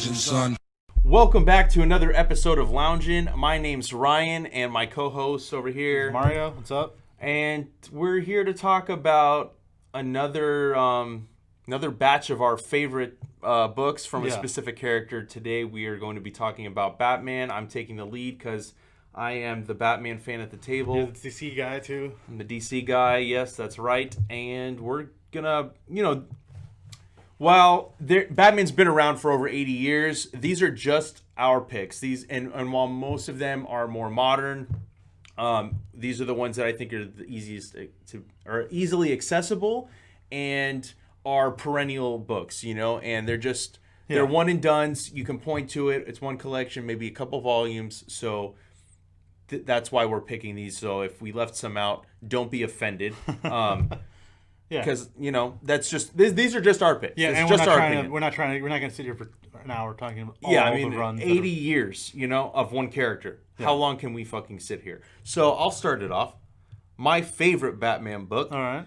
Loungin, son. Welcome back to another episode of Loungin. My name's Ryan, and my co-host over here, Mario. What's up? And we're here to talk about another batch of our favorite books from a specific character. Today we are going to be talking about Batman. I'm taking the lead because I am the Batman fan at the table. You're the DC guy too. I'm the DC guy. Yes, that's right. And we're gonna, while Batman's been around for over 80 years, these are just our picks. These and while most of them are more modern, these are the ones that I think are the easiest are easily accessible and are perennial books, and they're one and dones. You can point to it. It's one collection, maybe a couple volumes. So that's why we're picking these. So if we left some out, don't be offended. Because that's just these are just our picks. Yeah, it's and just our opinion. we're not going to sit here for an hour talking about all the runs. 80 years, of one character. Yeah. How long can we fucking sit here? So I'll start it off. My favorite Batman book. All right.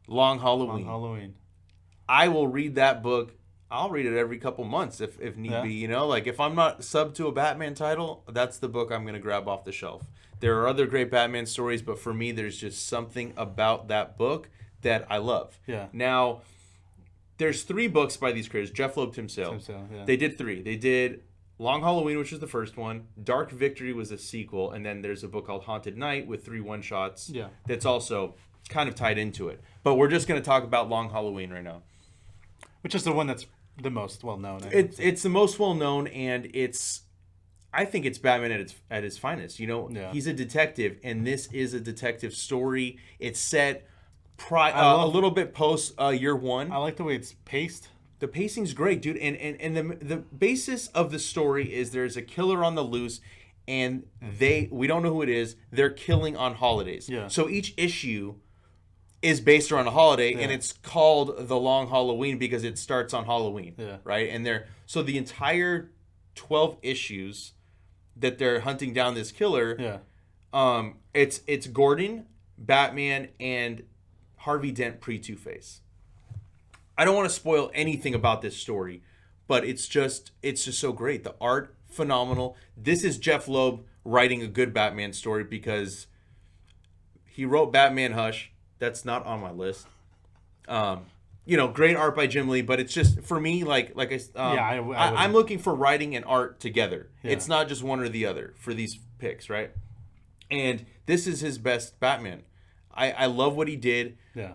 Long Halloween. Long Halloween. I will read that book. I'll read it every couple months if need be. Like if I'm not subbed to a Batman title, that's the book I'm going to grab off the shelf. There are other great Batman stories, but for me, there's just something about that book that I love. Yeah. Now, there's 3 books by these creators. Jeff Loeb, Tim Sale. Yeah. They did 3. They did Long Halloween, which was the first one. Dark Victory was a sequel. And then there's a book called Haunted Night with 3 one-shots. Yeah. That's also kind of tied into it. But we're just going to talk about Long Halloween right now. Which is the one that's the most well-known. It's the most well-known, and I think it's Batman at his finest. He's a detective, and this is a detective story. It's set a little bit post year one. I like the way it's paced. The pacing's great, dude. And the basis of the story is there's a killer on the loose, and we don't know who it is. They're killing on holidays. Yeah. So each issue is based around a holiday, and it's called The Long Halloween because it starts on Halloween. Yeah. Right? And so the entire 12 issues that they're hunting down this killer, it's Gordon, Batman, and Harvey Dent pre-Two-Face. I don't want to spoil anything about this story, but it's just so great. The art, phenomenal. This is Jeff Loeb writing a good Batman story because he wrote Batman Hush. That's not on my list. Great art by Jim Lee, but it's just for me, I'm looking for writing and art together. Yeah. It's not just one or the other for these picks, right? And this is his best Batman. I love what he did. Yeah.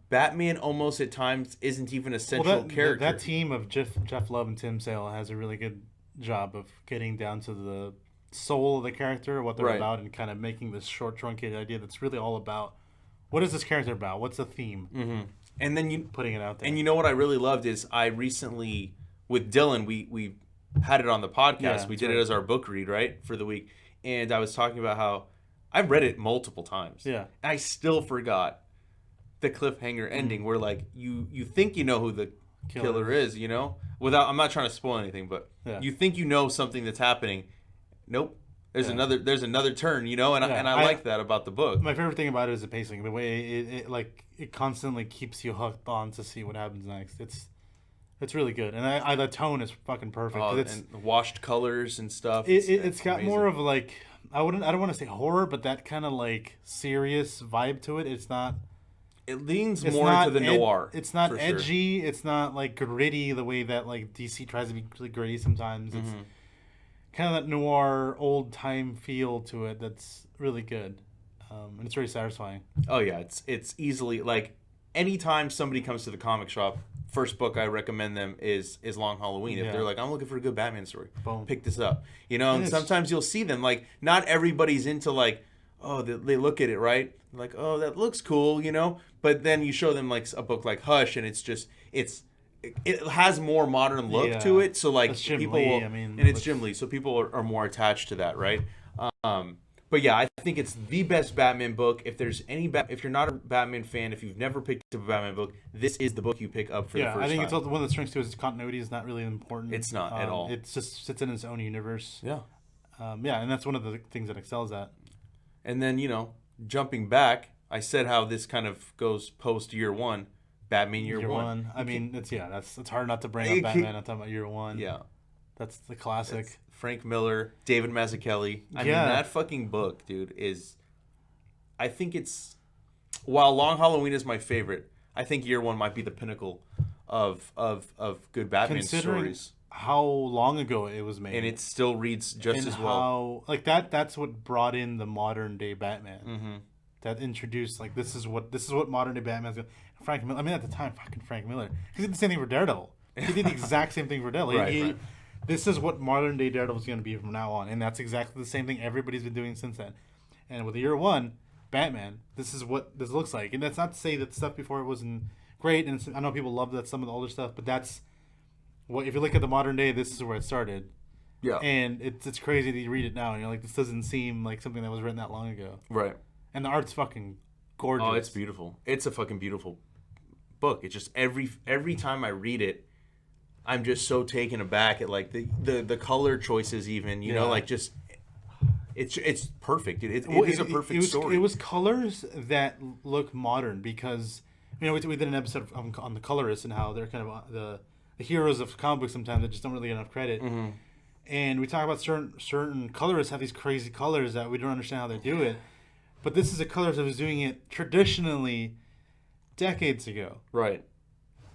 Batman almost at times isn't even a central character. That team of Jeff Loeb and Tim Sale has a really good job of getting down to the soul of the character, what they're about, and kind of making this short, truncated idea that's really all about what is this character about? What's the theme? Mm-hmm. And then putting it out there. And what I really loved is I recently, with Dylan, we had it on the podcast. Yeah, we did it as our book read, right, for the week. And I was talking about how I've read it multiple times. Yeah. And I still forgot the cliffhanger ending where you think you know who the killer is, without, I'm not trying to spoil anything, but you think you know something that's happening. Nope. There's another turn, and I like that about the book. My favorite thing about it is the pacing, the way it constantly keeps you hooked on to see what happens next. It's really good, and the tone is fucking perfect. And washed colors and stuff. It's got amazing. More of I don't want to say horror, but that kind of serious vibe to it. It's not. It leans more into the noir. It's not edgy. Sure. It's not gritty the way that DC tries to be really gritty sometimes. It's kind of that noir old time feel to it that's really good, and it's very satisfying. Oh yeah, it's easily anytime somebody comes to the comic shop, first book I recommend them is Long Halloween. If they're I'm looking for a good Batman story, boom, pick this up. And sometimes you'll see them not everybody's into they look at it right, oh that looks cool, but then you show them a book like Hush, and it has more modern look to it, so people Lee, will, and it's Jim Lee, so people are more attached to that, right? But yeah, I think it's the best Batman book. If there's if you're not a Batman fan, if you've never picked up a Batman book, this is the book you pick up for the first time. I think it's one of the strengths to it is continuity is not really important. It's not at all. It just sits in its own universe. Yeah. And that's one of the things that excels at. And then jumping back, I said how this kind of goes post year one. Batman year one. I mean, it's hard not to bring up Batman on talking about year one. Yeah. That's the classic. It's Frank Miller, David Mazzucchelli. I mean, that fucking book, dude, is... I think it's... While Long Halloween is my favorite, I think Year One might be the pinnacle of good Batman stories. How long ago it was made. And it still reads just as well. Like, that's what brought in the modern day Batman. Mm-hmm. That introduced, like, this is what modern day Batman's going to... Frank Miller... I mean, at the time, fucking Frank Miller. He did the same thing for Daredevil. He did the exact same thing for Daredevil. Right. This is what modern day Daredevil is going to be from now on. And that's exactly the same thing everybody's been doing since then. And with Year One... Batman, this is what this looks like. And that's not to say that stuff before it wasn't great, and I know people love that some of the older stuff, but that's what, if you look at the modern day, this is where it started. Yeah. And it's crazy that you read it now and you're like, this doesn't seem like something that was written that long ago. Right. And the art's fucking gorgeous. Oh, it's beautiful. It's a fucking beautiful book. It's just every time I read it, I'm just so taken aback at like the color choices even, you know, like just It's perfect. It is a perfect story. It was colors that look modern because, you know, we did an episode on the colorists and how they're kind of the heroes of comic books sometimes that just don't really get enough credit. Mm-hmm. And we talk about certain colorists have these crazy colors that we don't understand how they do it. But this is a colorist that was doing it traditionally decades ago. Right.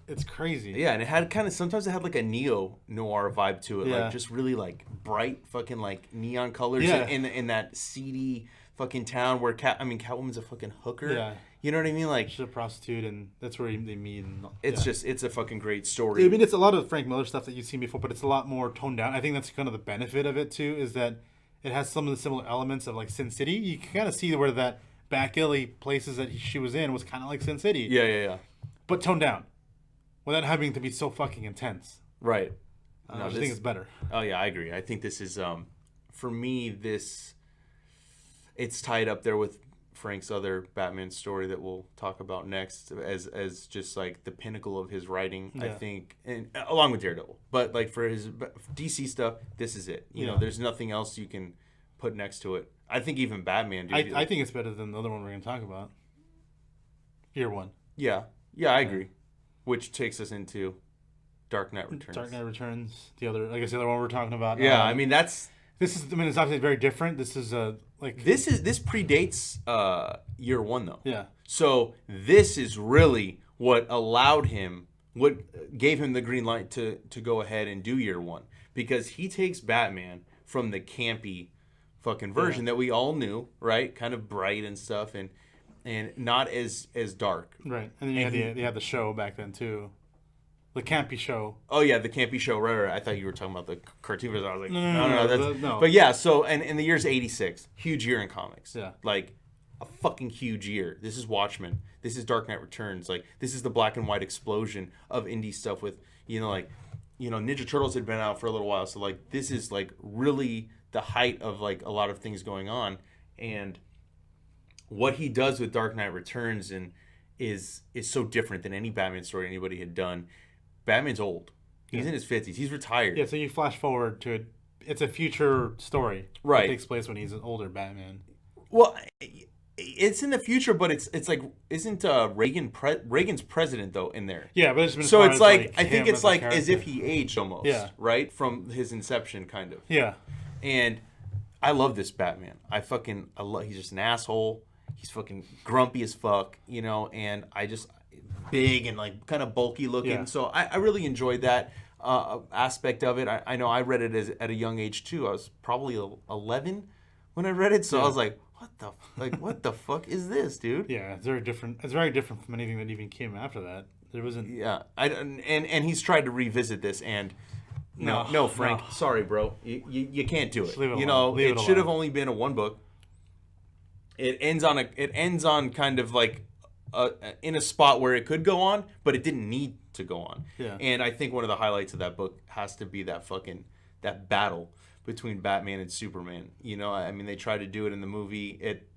It's crazy. Yeah, and it had sometimes it had like a neo-noir vibe to it. Yeah. Like just really like bright fucking like neon colors in that seedy fucking town where Catwoman's a fucking hooker. Yeah. You know what I mean? Like she's a prostitute and that's where they meet. And, it's a fucking great story. I mean, it's a lot of Frank Miller stuff that you've seen before, but it's a lot more toned down. I think that's kind of the benefit of it too, is that it has some of the similar elements of like Sin City. You can kind of see where that back alley places that she was in was kind of like Sin City. Yeah. But toned down. Without having to be so fucking intense. Right. I just think it's better. Oh, yeah, I agree. I think this is, for me, it's tied up there with Frank's other Batman story that we'll talk about next as just, like, the pinnacle of his writing, I think, and along with Daredevil. But, like, for his DC stuff, this is it. You know, there's nothing else you can put next to it. I think even Batman... I think it's better than the other one we're going to talk about. Year One. Yeah, I agree. Which takes us into Dark Knight Returns. Dark Knight Returns, the other one we're talking about. Yeah, I mean it's obviously very different. This is this predates Year One though. Yeah. So this is really what gave him the green light to go ahead and do Year One, because he takes Batman from the campy fucking version that we all knew, right? Kind of bright and stuff, and not as dark. Right. And then you had the show back then, too. The campy show. Oh, yeah, the campy show. Right. I thought you were talking about the cartoon. I was like, no. But yeah, so, and in the year's 86, huge year in comics. Yeah. Like, a fucking huge year. This is Watchmen. This is Dark Knight Returns. Like, this is the black and white explosion of indie stuff with, Ninja Turtles had been out for a little while. So, like, this is, like, really the height of, like, a lot of things going on. And... what he does with Dark Knight Returns is so different than any Batman story anybody had done. Batman's old. He's in his 50s. He's retired. Yeah, so you flash forward to it. It's a future story. Right. It takes place when he's an older Batman. Well, it's in the future, but it's like, isn't Reagan's president, though, in there? Yeah, but it's been so it's like, I think it's like as if he aged almost. Yeah. Right? From his inception, kind of. Yeah. And I love this Batman. He's just an asshole. He's fucking grumpy as fuck, and big and like kind of bulky looking. Yeah. So I really enjoyed that aspect of it. I know I read it at a young age too. I was probably 11 when I read it. So I was like, what the fuck is this, dude? Yeah, it's very different. It's very different from anything that even came after that. There wasn't. Yeah, and he's tried to revisit this and. No, Frank. No. Sorry, bro. You can't do it. It should have only been a one book. It ends on kind of like in a spot where it could go on, but it didn't need to go on. Yeah. And I think one of the highlights of that book has to be that battle between Batman and Superman. They tried to do it in the movie. It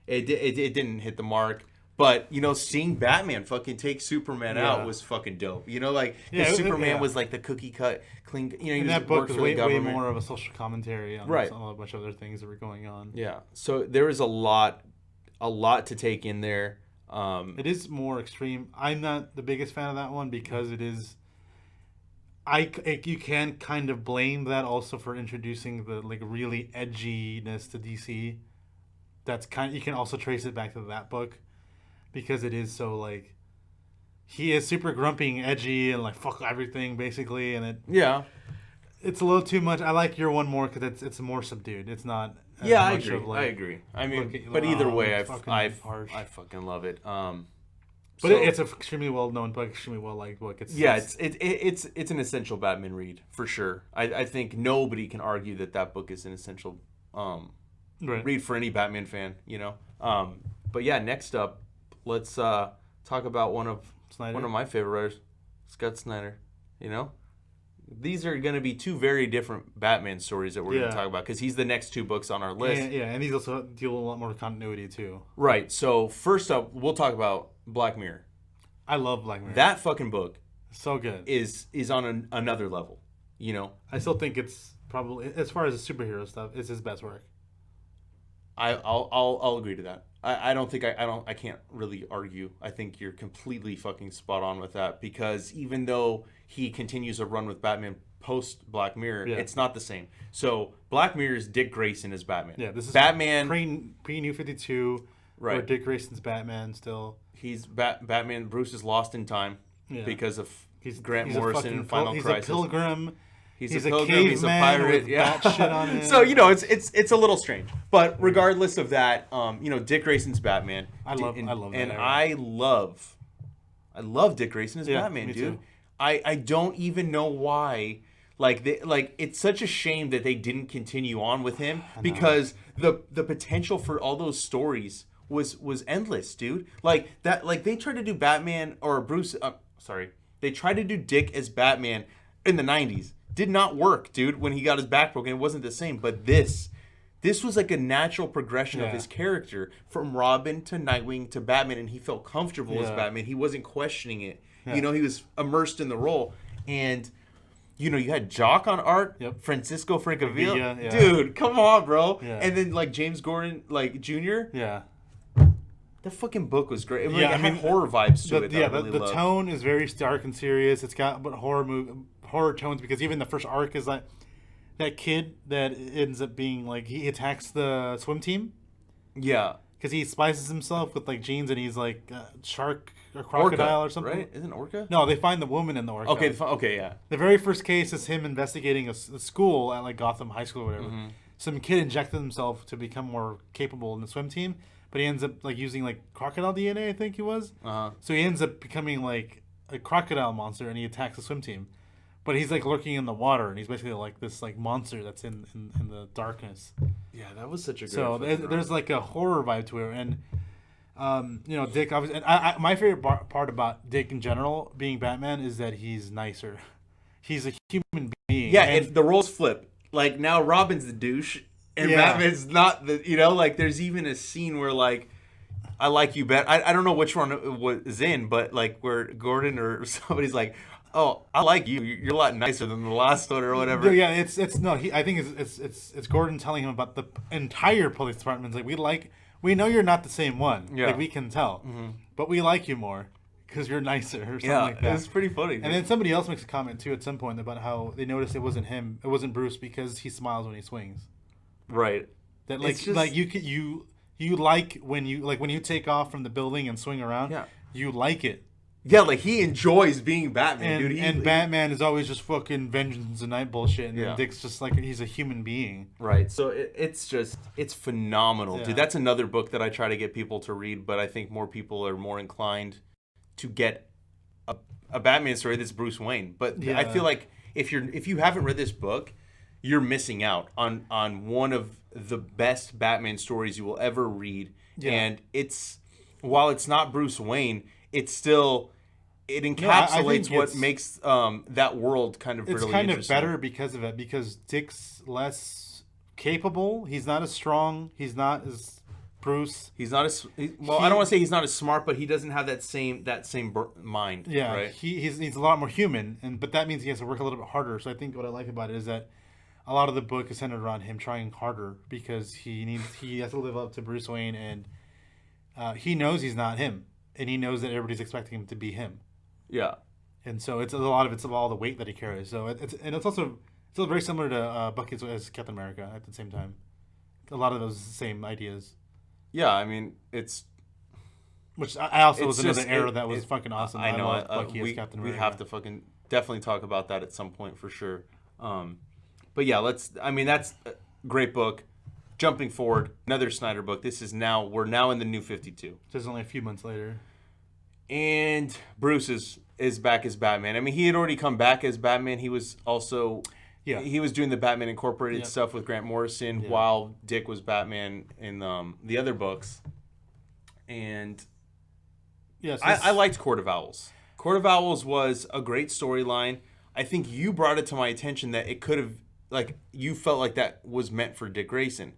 didn't hit the mark. But, seeing Batman fucking take Superman out was fucking dope. Superman was like the cookie cut, clean. And that book was way more of a social commentary on a bunch of other things that were going on. Yeah. So there is a lot to take in there. It is more extreme. I'm not the biggest fan of that one because it is. you can kind of blame that also for introducing the like really edginess to DC. That's you can also trace it back to that book because it is so like he is super grumpy and edgy and like fuck everything basically, and it's a little too much. I like your one more because it's more subdued. It's not as much of like I agree. I mean, but either way, I fucking love it. But it's an extremely well known book, extremely well liked book. It's an essential Batman read for sure. I think nobody can argue that book is an essential read for any Batman fan. You know. But yeah, next up, let's talk about one of my favorite writers, Scott Snyder. You know, these are going to be two very different Batman stories that we're going to talk about because he's the next two books on our list. And these also deal with a lot more continuity too. Right. So first up, we'll talk about Black Mirror. I love Black Mirror. That fucking book, so good, is on another level. You know, I still think it's probably, as far as the superhero stuff, it's his best work. I'll agree to that. I can't really argue. I think you're completely fucking spot on with that because even though he continues a run with Batman post Black Mirror, it's not the same. So Black Mirror is Dick Grayson as Batman. Yeah, this is Batman pre New 52, right? Where Dick Grayson's Batman still. He's Batman. Bruce is lost in time because of Grant Morrison and Final Crisis. He's a pilgrim. He's a pilgrim. He's a pirate. Yeah. Shit on him. So it's a little strange, but regardless of that, Dick Grayson's Batman. I love that. And I love Dick Grayson as Batman, dude. Too. I don't even know why. It's such a shame that they didn't continue on with him because the potential for all those stories was endless, dude. They tried to do Batman or Bruce. They tried to do Dick as Batman in the 90s. Did not work, dude. When he got his back broken, it wasn't the same. But this was like a natural progression of his character from Robin to Nightwing to Batman, and he felt comfortable as Batman. He wasn't questioning it. Yeah. He was immersed in the role. And you had Jock on art, Francisco Francavilla. Dude, come on, bro. Yeah. And then James Gordon Jr. Yeah. The fucking book was great. It had horror vibes to it. The tone is very stark and serious. It's got horror tones because even the first arc is like that kid that ends up being he attacks the swim team. Yeah. Because he spices himself with jeans and he's like shark or crocodile orca, or something. Right? Isn't it orca? No, they find the woman in the orca. Okay, yeah. The very first case is him investigating a school at Gotham High School or whatever. Mm-hmm. Some kid injected himself to become more capable in the swim team, but he ends up using crocodile DNA, I think he was. Uh-huh. So he ends up becoming a crocodile monster and he attacks the swim team. But he's lurking in the water, and he's basically this monster that's in the darkness. Yeah, that was such a great. So there's a horror vibe to it, and Dick obviously. And my favorite part about Dick in general being Batman is that he's nicer. He's a human being. Yeah, if the roles flip, now Robin's the douche, and Batman's not the. There's even a scene where I like you better. I don't know which one was in, but where Gordon or somebody's oh, I like you. You're a lot nicer than the last one or whatever. Yeah, it's no. I think it's Gordon telling him about the entire police department. We know you're not the same one. Yeah. We can tell, but we like you more because you're nicer or something like that. It's pretty funny. And then somebody else makes a comment too at some point about how they noticed it wasn't him. It wasn't Bruce because he smiles when he swings. Right. That you like when you take off from the building and swing around. Yeah. You like it. Yeah, he enjoys being Batman, dude. And Batman is always just fucking vengeance and night bullshit, and Dick's just he's a human being. Right. So it's phenomenal, dude. That's another book that I try to get people to read, but I think more people are more inclined to get a Batman story that's Bruce Wayne. But I feel if you haven't read this book, you're missing out on one of the best Batman stories you will ever read. Yeah. And while it's not Bruce Wayne, it encapsulates what makes that world kind of really interesting. It's kind of better because of it, because Dick's less capable. He's not as strong. He's not as Bruce. He's not as I don't want to say he's not as smart, but he doesn't have that same mind. Yeah, right? He's a lot more human, but that means he has to work a little bit harder. So I think what I like about it is that a lot of the book is centered around him trying harder because he has to live up to Bruce Wayne, and he knows he's not him. And he knows that everybody's expecting him to be him. Yeah. and so it's a lot of all the weight that he carries. So it's also very similar to Bucky as Captain America at the same time. A lot of those same ideas. Yeah, I mean it's. Which I also was just, another era that was fucking awesome. I know. love Bucky as Captain America. We have to fucking definitely talk about that at some point for sure. But yeah, that's a great book. Jumping forward, another Snyder book. We're now in the New 52. This is only a few months later. And Bruce is back as Batman. I mean, he had already come back as Batman. He was also he was doing the Batman Incorporated stuff with Grant Morrison while Dick was Batman in the other books. And yes, I liked Court of Owls. Court of Owls was a great storyline. I think you brought it to my attention that it could have, like, you felt like that was meant for Dick Grayson,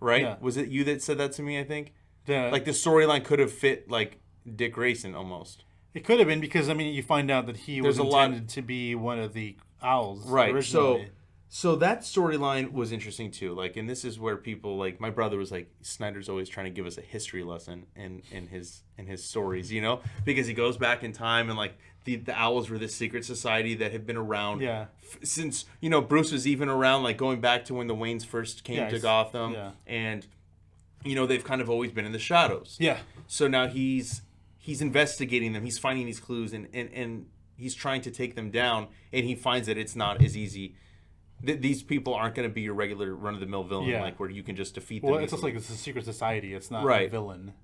right? Yeah. Was it you that said that to me, I think? Like, the storyline could have fit, like, Dick Grayson almost. It could have been because, I mean, you find out that he was intended to be one of the owls originally. So that storyline was interesting too. Like, and this is where people like my brother was like, Snyder's always trying to give us a history lesson in his stories, you know, because he goes back in time and like the owls were this secret society that had been around since, you know, Bruce was even around, like going back to when the Waynes first came to Gotham, and you know they've kind of always been in the shadows. Yeah. So now he's investigating them. He's finding these clues and he's trying to take them down, and he finds that it's not as easy. These people aren't going to be your regular run-of-the-mill villain, like where you can just defeat them. Well, it's just like it's a secret society. It's not a villain.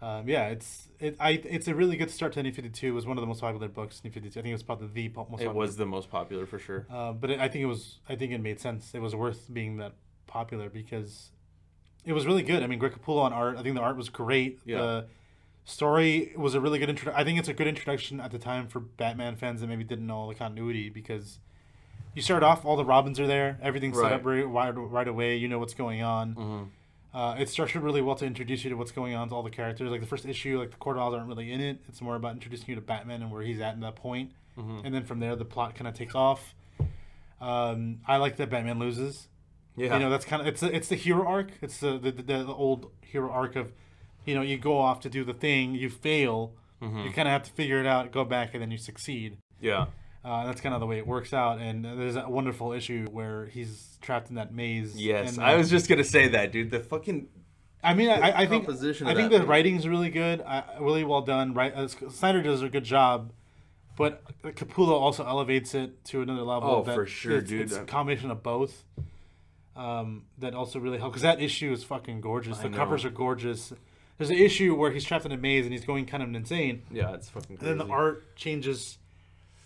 It's a really good start to New 52. It was one of the most popular books. New 52. I think it was probably the most popular. It was the most popular for sure. But I think it made sense. It was worth being that popular because it was really good. I mean, Greg Capullo on art. I think the art was great. Yeah. The story was a really good introduction. I think it's a good introduction at the time for Batman fans that maybe didn't know all the continuity because. You start off, all the Robins are there. Everything's set up right away. You know what's going on. Mm-hmm. It's structured really well to introduce you to what's going on to all the characters. Like the first issue, like the Court of Owls aren't really in it. It's more about introducing you to Batman and where he's at that point. Mm-hmm. And then from there, the plot kind of takes off. I like that Batman loses. Yeah, you know that's kind of it's the hero arc. It's the old hero arc of, you know, you go off to do the thing, you fail, you kind of have to figure it out, go back, and then you succeed. Yeah. That's kind of the way it works out, and there's that wonderful issue where he's trapped in that maze. Yes, I was just gonna say that, dude. The fucking. I mean, I think the writing's really good, really well done. Right, Snyder does a good job, but Capullo also elevates it to another level. Oh, for sure, dude. It's a combination of both. That also really helps because that issue is fucking gorgeous. The covers are gorgeous. There's an issue where he's trapped in a maze and he's going kind of insane. Yeah, it's fucking crazy. And then the art changes.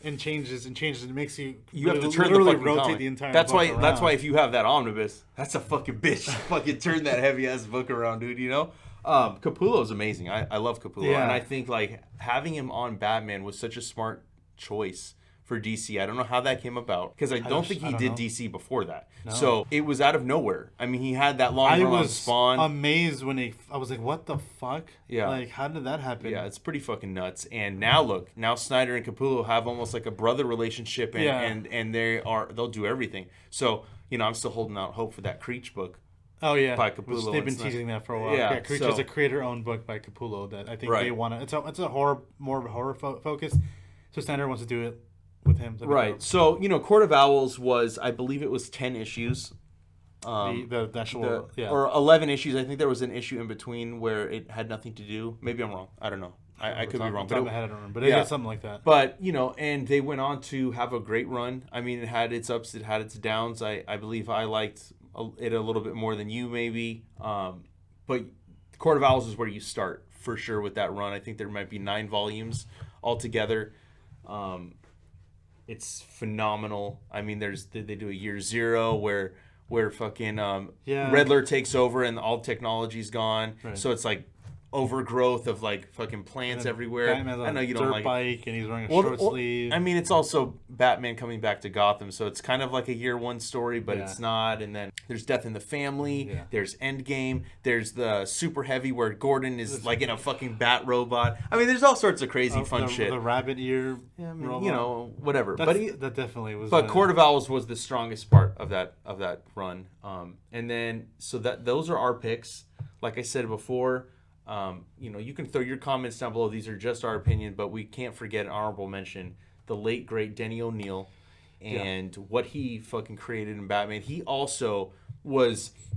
And changes and it makes you have to turn the fucking rotate the entire that's book that's why if you have that omnibus, that's a fucking bitch. Fucking turn that heavy ass book around, dude, you know. Capullo's amazing. I love Capullo, and I think like having him on Batman was such a smart choice for DC. I don't know how that came about because I don't think he did DC before that. No. So it was out of nowhere. I mean, he had that long run on Spawn. I was amazed when I was like, what the fuck? Yeah. Like, how did that happen? Yeah, it's pretty fucking nuts. And now look, Snyder and Capullo have almost like a brother relationship, and they'll do everything. So, you know, I'm still holding out hope for that Creech book. Oh yeah, by Capullo. They've been teasing that for a while. Yeah, Creech is a creator-owned book by Capullo that I think they want to. It's a horror, more of a horror focus. So Snyder wants to do it with him. Right. So, you know, Court of Owls was, I believe it was 10 issues. Or 11 issues. I think there was an issue in between where it had nothing to do. Maybe I'm wrong. I don't know. I could be wrong. But I don't remember. But it had something like that. But, you know, and they went on to have a great run. I mean, it had its ups, it had its downs. I believe I liked it a little bit more than you, maybe. But Court of Owls is where you start, for sure, with that run. I think there might be 9 volumes altogether. It's phenomenal. I mean, they do a year 0 where fucking Riddler takes over and all technology's gone. Right. So it's like overgrowth of like fucking plants everywhere. I know you don't like bike and he's wearing a short sleeve. I mean, it's also Batman coming back to Gotham, so it's kind of like a year 1 story, but it's not. And then there's Death in the Family. Yeah. There's Endgame. There's the Super Heavy where Gordon is like in a fucking bat robot. I mean, there's all sorts of crazy fun shit. The rabbit ear. Yeah, I mean, robot. You know, whatever. That definitely was. But Court of Owls was the strongest part of that run. And then those are our picks. Like I said before. You can throw your comments down below. These are just our opinion, but we can't forget an honorable mention, the late, great Denny O'Neil and what he fucking created in Batman. He also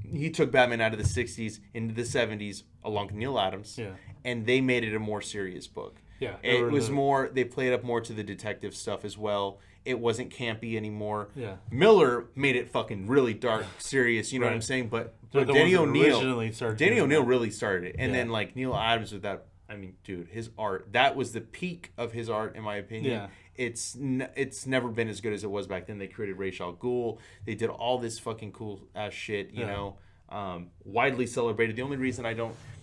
he took Batman out of the 60s into the 70s along with Neil Adams, and they made it a more serious book. Yeah, it was more. They played up more to the detective stuff as well. It wasn't campy anymore. Yeah, Miller made it fucking really dark, serious. You know what I'm saying? But Denny O'Neil really started it, and then like Neil Adams with that. I mean, dude, his art. That was the peak of his art, in my opinion. Yeah. It's never been as good as it was back then. They created Ra's al Ghul. They did all this fucking cool ass shit. You know, widely celebrated. The only reason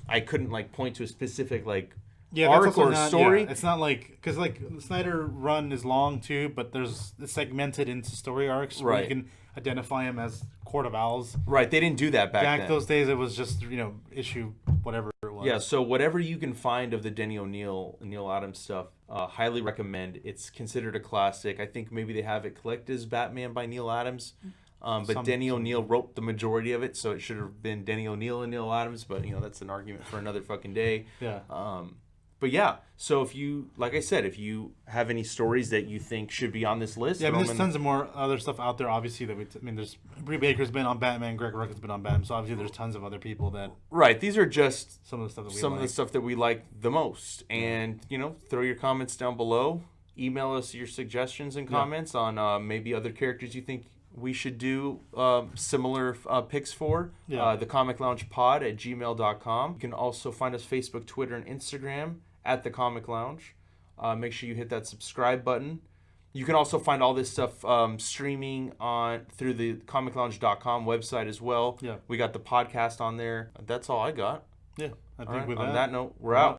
I couldn't like point to a specific like. Arc or story. It's not like because like the Snyder run is long too, but it's segmented into story arcs where you can identify them as Court of Owls. Right, they didn't do that back then. Those days it was just issue whatever it was. Yeah, so whatever you can find of the Denny O'Neil, Neil Adams stuff, highly recommend. It's considered a classic. I think maybe they have it collected as Batman by Neil Adams. But Denny O'Neil wrote the majority of it, so it should have been Denny O'Neil and Neil Adams. But that's an argument for another fucking day. Yeah. But yeah, so if you have any stories that you think should be on this list, there's tons of more other stuff out there. Obviously, there's Brie Baker's been on Batman, Greg Rucka's been on Batman, so obviously there's tons of other people that. Right, these are just some of the stuff that we like the most, and throw your comments down below. Email us your suggestions and comments on maybe other characters you think we should do similar picks for. The Comic Lounge Pod at gmail.com. You can also find us Facebook, Twitter, and Instagram at The Comic Lounge. Make sure you hit that subscribe button. You can also find all this stuff streaming through the comiclounge.com website as well. Yeah. We got the podcast on there. That's all I got. Yeah, I think with on that note, we're out.